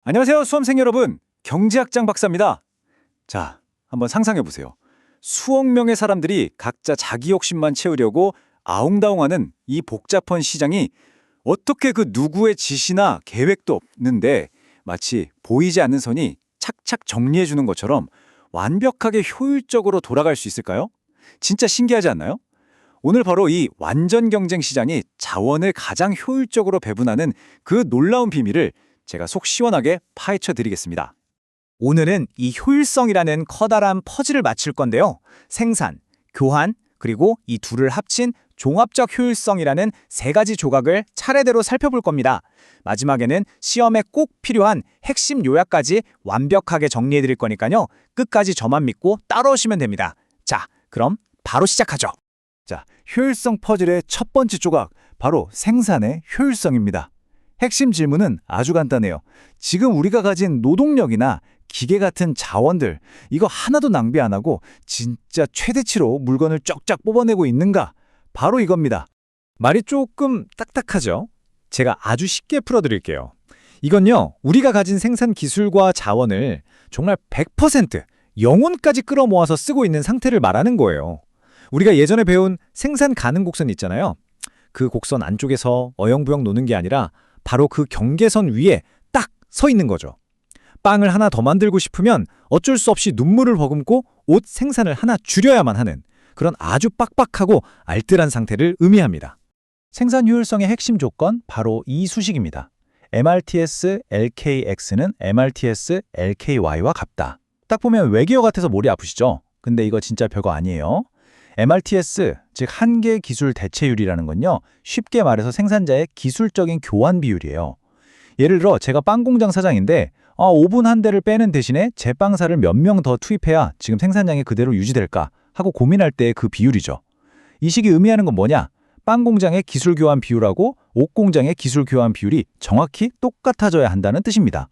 안녕하세요, 수험생 여러분. 경제학장 박사입니다. 자, 한번 상상해 보세요. 수억 명의 사람들이 각자 자기 욕심만 채우려고 아웅다웅하는 이 복잡한 시장이 어떻게 그 누구의 지시나 계획도 없는데 마치 보이지 않는 선이 착착 정리해 주는 것처럼 완벽하게 효율적으로 돌아갈 수 있을까요? 진짜 신기하지 않나요? 오늘 바로 이 완전 경쟁 시장이 자원을 가장 효율적으로 배분하는 그 놀라운 비밀을 제가 속 시원하게 파헤쳐 드리겠습니다. 오늘은 이 효율성이라는 커다란 퍼즐을 맞출 건데요. 생산, 교환, 그리고 이 둘을 합친 종합적 효율성이라는 세 가지 조각을 차례대로 살펴볼 겁니다. 마지막에는 시험에 꼭 필요한 핵심 요약까지 완벽하게 정리해 드릴 거니까요. 끝까지 저만 믿고 따라오시면 됩니다. 자, 그럼 바로 시작하죠. 자, 효율성 퍼즐의 첫 번째 조각, 바로 생산의 효율성입니다. 핵심 질문은 아주 간단해요. 지금 우리가 가진 노동력이나 기계 같은 자원들, 이거 하나도 낭비 안 하고 진짜 최대치로 물건을 쫙쫙 뽑아내고 있는가? 바로 이겁니다. 말이 조금 딱딱하죠? 제가 아주 쉽게 풀어드릴게요. 이건요, 우리가 가진 생산 기술과 자원을 정말 100% 영혼까지 끌어모아서 쓰고 있는 상태를 말하는 거예요. 우리가 예전에 배운 생산 가능 곡선 있잖아요. 그 곡선 안쪽에서 어영부영 노는 게 아니라 바로 그 경계선 위에 딱 서 있는 거죠. 빵을 하나 더 만들고 싶으면 어쩔 수 없이 눈물을 머금고 옷 생산을 하나 줄여야만 하는 그런 아주 빡빡하고 알뜰한 상태를 의미합니다. 생산 효율성의 핵심 조건, 바로 이 수식입니다. MRTS LKX는 MRTS LKY와 같다. 딱 보면 외계어 같아서 머리 아프시죠? 근데 이거 진짜 별거 아니에요. MRTS, 즉 한계 기술 대체율이라는 건요, 쉽게 말해서 생산자의 기술적인 교환 비율이에요. 예를 들어 제가 빵 공장 사장인데 오븐 한 대를 빼는 대신에 제빵사를 몇 명 더 투입해야 지금 생산량이 그대로 유지될까 하고 고민할 때의 그 비율이죠. 이 식이 의미하는 건 뭐냐? 빵 공장의 기술 교환 비율하고 옷 공장의 기술 교환 비율이 정확히 똑같아져야 한다는 뜻입니다.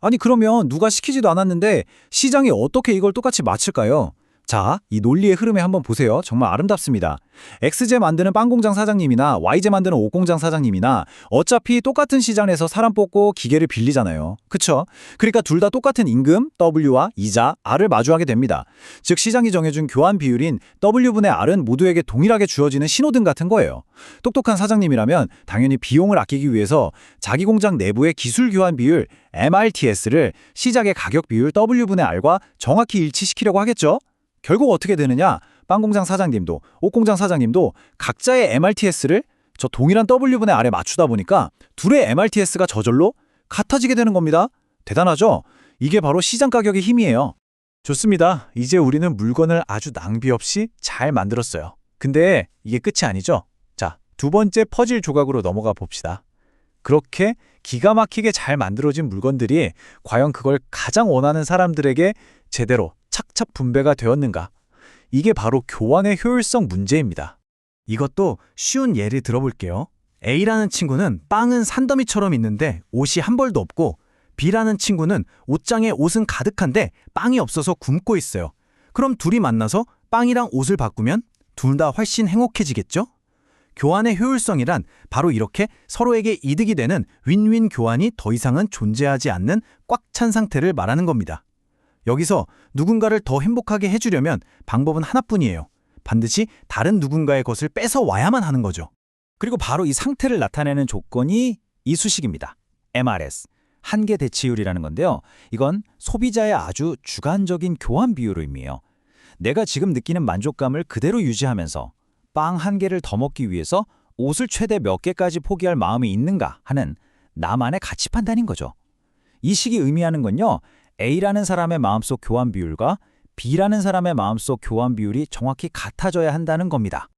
아니, 그러면 누가 시키지도 않았는데 시장이 어떻게 이걸 똑같이 맞출까요? 자, 이 논리의 흐름에 한번 보세요. 정말 아름답습니다. X제 만드는 빵공장 사장님이나 Y제 만드는 옷공장 사장님이나 어차피 똑같은 시장에서 사람 뽑고 기계를 빌리잖아요. 그쵸? 그러니까 둘 다 똑같은 임금, W와 이자, R을 마주하게 됩니다. 즉 시장이 정해준 교환 비율인 W분의 R은 모두에게 동일하게 주어지는 신호등 같은 거예요. 똑똑한 사장님이라면 당연히 비용을 아끼기 위해서 자기 공장 내부의 기술 교환 비율 MRTS를 시작의 가격 비율 W분의 R과 정확히 일치시키려고 하겠죠? 결국 어떻게 되느냐? 빵공장 사장님도 옷공장 사장님도 각자의 MRTS를 저 동일한 W분의 R에 맞추다 보니까 둘의 MRTS가 저절로 같아지게 되는 겁니다. 대단하죠? 이게 바로 시장 가격의 힘이에요. 좋습니다. 이제 우리는 물건을 아주 낭비 없이 잘 만들었어요. 근데 이게 끝이 아니죠? 자, 두 번째 퍼즐 조각으로 넘어가 봅시다. 그렇게 기가 막히게 잘 만들어진 물건들이 과연 그걸 가장 원하는 사람들에게 제대로 착착 분배가 되었는가? 이게 바로 교환의 효율성 문제입니다. 이것도 쉬운 예를 들어볼게요. A라는 친구는 빵은 산더미처럼 있는데 옷이 한 벌도 없고, B라는 친구는 옷장에 옷은 가득한데 빵이 없어서 굶고 있어요. 그럼 둘이 만나서 빵이랑 옷을 바꾸면 둘 다 훨씬 행복해지겠죠? 교환의 효율성이란 바로 이렇게 서로에게 이득이 되는 윈윈 교환이 더 이상은 존재하지 않는 꽉 찬 상태를 말하는 겁니다. 여기서 누군가를 더 행복하게 해주려면 방법은 하나뿐이에요. 반드시 다른 누군가의 것을 뺏어 와야만 하는 거죠. 그리고 바로 이 상태를 나타내는 조건이 이 수식입니다. MRS, 한계 대체율이라는 건데요. 이건 소비자의 아주 주관적인 교환 비율을 의미해요. 내가 지금 느끼는 만족감을 그대로 유지하면서 빵 한 개를 더 먹기 위해서 옷을 최대 몇 개까지 포기할 마음이 있는가 하는 나만의 가치 판단인 거죠. 이 식이 의미하는 건요, A라는 사람의 마음속 교환 비율과 B라는 사람의 마음속 교환 비율이 정확히 같아져야 한다는 겁니다.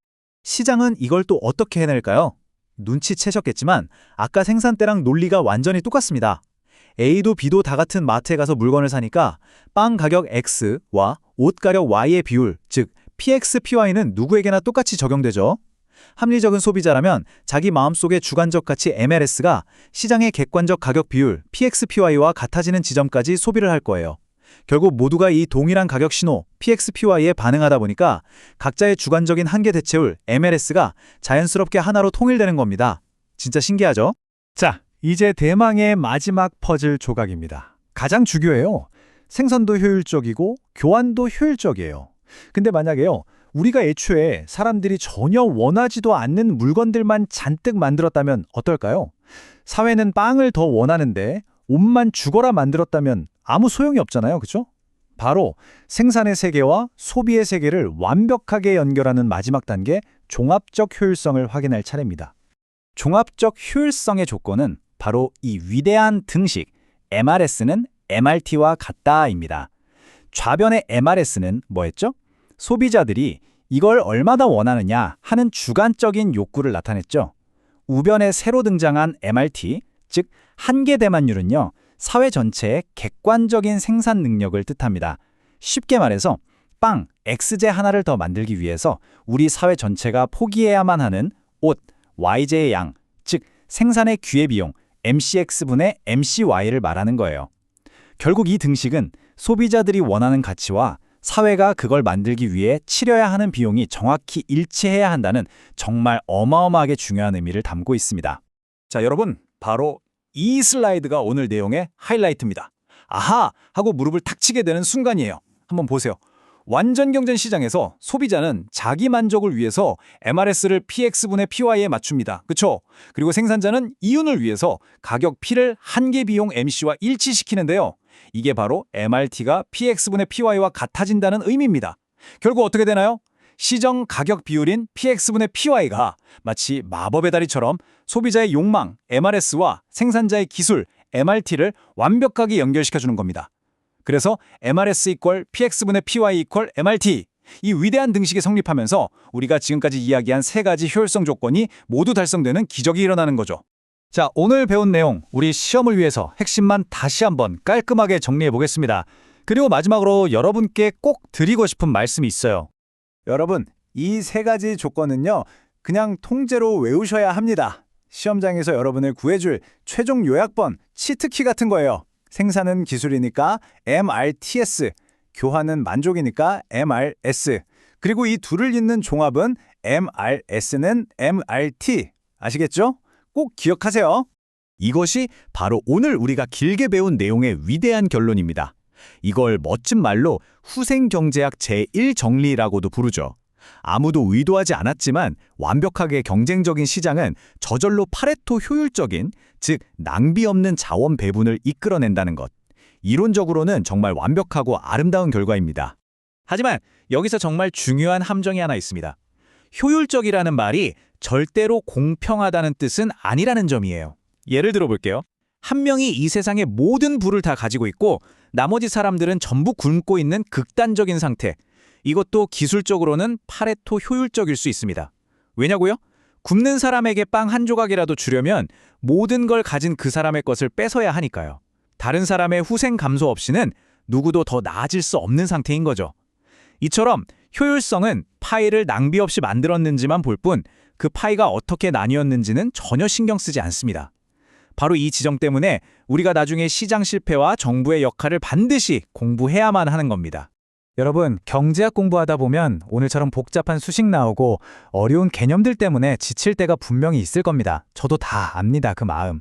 시장은 이걸 또 어떻게 해낼까요? 눈치채셨겠지만 아까 생산 때랑 논리가 완전히 똑같습니다. A도 B도 다 같은 마트에 가서 물건을 사니까 빵 가격 X와 옷 가격 Y의 비율, 즉 PX, PY는 누구에게나 똑같이 적용되죠. 합리적인 소비자라면 자기 마음속의 주관적 가치 MLS가 시장의 객관적 가격 비율 PX, PY와 같아지는 지점까지 소비를 할 거예요. 결국 모두가 이 동일한 가격 신호 PX, PY에 반응하다 보니까 각자의 주관적인 한계 대체율 MLS가 자연스럽게 하나로 통일되는 겁니다. 진짜 신기하죠? 자, 이제 대망의 마지막 퍼즐 조각입니다. 가장 중요해요. 생산도 효율적이고 교환도 효율적이에요. 근데 만약에요, 우리가 애초에 사람들이 전혀 원하지도 않는 물건들만 잔뜩 만들었다면 어떨까요? 사회는 빵을 더 원하는데 옷만 죽어라 만들었다면 아무 소용이 없잖아요. 그죠? 바로 생산의 세계와 소비의 세계를 완벽하게 연결하는 마지막 단계, 종합적 효율성을 확인할 차례입니다. 종합적 효율성의 조건은 바로 이 위대한 등식 MRS는 MRT와 같다입니다. 좌변의 MRS는 뭐였죠? 소비자들이 이걸 얼마나 원하느냐 하는 주관적인 욕구를 나타냈죠. 우변에 새로 등장한 MRT, 즉 한계 대만율은요, 사회 전체의 객관적인 생산 능력을 뜻합니다. 쉽게 말해서 빵 X제 하나를 더 만들기 위해서 우리 사회 전체가 포기해야만 하는 옷 Y제의 양, 즉 생산의 기회비용 MCX분의 MCY를 말하는 거예요. 결국 이 등식은 소비자들이 원하는 가치와 사회가 그걸 만들기 위해 치러야 하는 비용이 정확히 일치해야 한다는 정말 어마어마하게 중요한 의미를 담고 있습니다. 자, 여러분, 바로 이 슬라이드가 오늘 내용의 하이라이트입니다. 아하! 하고 무릎을 탁 치게 되는 순간이에요. 한번 보세요. 완전 경쟁 시장에서 소비자는 자기 만족을 위해서 MRS를 PX분의 PY에 맞춥니다. 그쵸? 그리고 생산자는 이윤을 위해서 가격 P를 한계 비용 MC와 일치시키는데요. 이게 바로 MRT가 PX분의 PY와 같아진다는 의미입니다. 결국 어떻게 되나요? 시정 가격 비율인 PX분의 PY가 마치 마법의 다리처럼 소비자의 욕망 MRS와 생산자의 기술 MRT를 완벽하게 연결시켜주는 겁니다. 그래서 MRS 이퀄 PX분의 PY 이퀄 MRT, 이 위대한 등식이 성립하면서 우리가 지금까지 이야기한 세 가지 효율성 조건이 모두 달성되는 기적이 일어나는 거죠. 자, 오늘 배운 내용, 우리 시험을 위해서 핵심만 다시 한번 깔끔하게 정리해 보겠습니다. 그리고 마지막으로 여러분께 꼭 드리고 싶은 말씀이 있어요. 여러분, 이 세 가지 조건은요, 그냥 통째로 외우셔야 합니다. 시험장에서 여러분을 구해줄 최종 요약본, 치트키 같은 거예요. 생산은 기술이니까 MRTS, 교환은 만족이니까 MRS, 그리고 이 둘을 잇는 종합은 MRS는 MRT. 아시겠죠? 꼭 기억하세요. 이것이 바로 오늘 우리가 길게 배운 내용의 위대한 결론입니다. 이걸 멋진 말로 후생경제학 제1정리라고도 부르죠. 아무도 의도하지 않았지만 완벽하게 경쟁적인 시장은 저절로 파레토 효율적인, 즉 낭비 없는 자원 배분을 이끌어낸다는 것. 이론적으로는 정말 완벽하고 아름다운 결과입니다. 하지만 여기서 정말 중요한 함정이 하나 있습니다. 효율적이라는 말이 절대로 공평하다는 뜻은 아니라는 점이에요. 예를 들어 볼게요. 한 명이 이 세상의 모든 부를 다 가지고 있고 나머지 사람들은 전부 굶고 있는 극단적인 상태. 이것도 기술적으로는 파레토 효율적일 수 있습니다. 왜냐고요? 굶는 사람에게 빵 한 조각이라도 주려면 모든 걸 가진 그 사람의 것을 뺏어야 하니까요. 다른 사람의 후생 감소 없이는 누구도 더 나아질 수 없는 상태인 거죠. 이처럼 효율성은 파이를 낭비 없이 만들었는지만 볼 뿐 그 파이가 어떻게 나뉘었는지는 전혀 신경 쓰지 않습니다. 바로 이 지점 때문에 우리가 나중에 시장 실패와 정부의 역할을 반드시 공부해야만 하는 겁니다. 여러분, 경제학 공부하다 보면 오늘처럼 복잡한 수식 나오고 어려운 개념들 때문에 지칠 때가 분명히 있을 겁니다. 저도 다 압니다, 그 마음.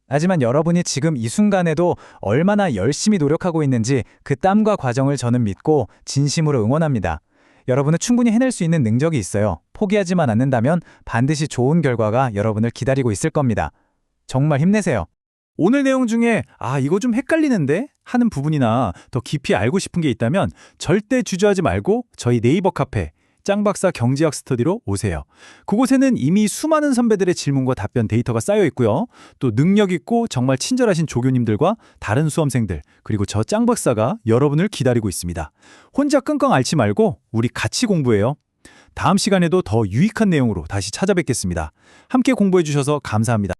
하지만 여러분이 지금 이 순간에도 얼마나 열심히 노력하고 있는지 그 땀과 과정을 저는 믿고 진심으로 응원합니다. 여러분은 충분히 해낼 수 있는 능력이 있어요. 포기하지만 않는다면 반드시 좋은 결과가 여러분을 기다리고 있을 겁니다. 정말 힘내세요. 오늘 내용 중에 이거 좀 헷갈리는데 하는 부분이나 더 깊이 알고 싶은 게 있다면 절대 주저하지 말고 저희 네이버 카페 짱박사 경제학 스터디로 오세요. 그곳에는 이미 수많은 선배들의 질문과 답변 데이터가 쌓여 있고요. 또 능력 있고 정말 친절하신 조교님들과 다른 수험생들, 그리고 저 짱박사가 여러분을 기다리고 있습니다. 혼자 끙끙 앓지 말고 우리 같이 공부해요. 다음 시간에도 더 유익한 내용으로 다시 찾아뵙겠습니다. 함께 공부해 주셔서 감사합니다.